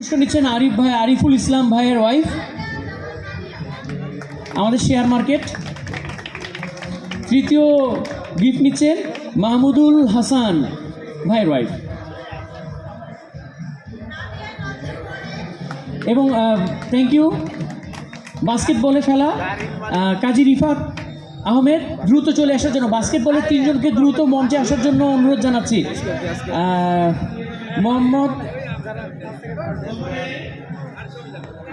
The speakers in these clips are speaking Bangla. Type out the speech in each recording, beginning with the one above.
নিচ্ছেন আরিফ ভাই, আরিফুল ইসলাম ভাইয়ের ওয়াইফ, আমাদের শেয়ার মার্কেট। তৃতীয় গিফট নিচ্ছেন মাহমুদুল হাসান ভাইয়ের ওয়াইফ। এবং থ্যাংক ইউ বাস্কেটবলে খেলা কাজী রিফাত আহমেদ, দ্রুত চলে আসার জন্য। বাস্কেটবলের তিনজনকে দ্রুত মঞ্চে আসার জন্য অনুরোধ জানাচ্ছি। মোহাম্মদ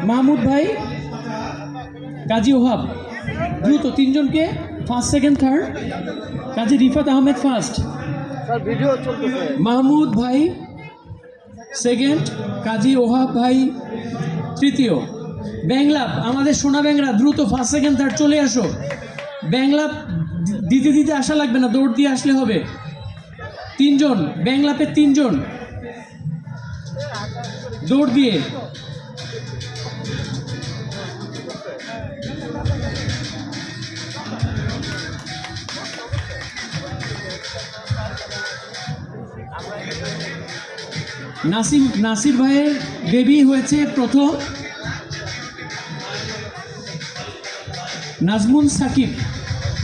মাহমুদ ভাই, কাজী ওহাব, দ্রুত তিনজনকে, ফার্স্ট সেকেন্ড থার্ড। কাজী রিফাত আহমেদ ফার্স্ট, মাহমুদ ভাই সেকেন্ড, কাজী ওহাব ভাই তৃতীয়। ব্যাংলাপ, আমাদের সোনা ব্যাংরা, দ্রুত ফার্স্ট সেকেন্ড থার্ড চলে আসো। ব্যাংলাপ দিতে দিতে আসা লাগবে না, দৌড় দিয়ে আসলে হবে। তিনজন ব্যাংলাপের, তিনজন দৌড় দিয়ে। নাসির ভাইয়ের বেবি হয়েছে প্রথম। নাজমুল সাকিব,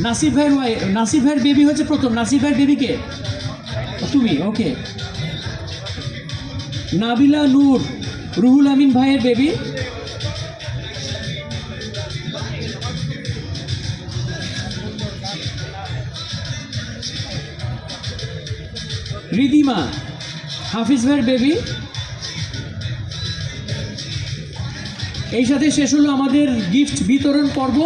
নাসির ভাইয়ের বেবি হয়েছে প্রথম। নাসির ভাইয়ের বেবিকে তুমি, ওকে। নাবিলা নূর, রুহুল আমিন ভাইয়ের বেবি। রিদিমা, হাফিজ ভাইয়ের বেবি। এই সাথে শেষ হলো আমাদের গিফট বিতরণ পর্ব।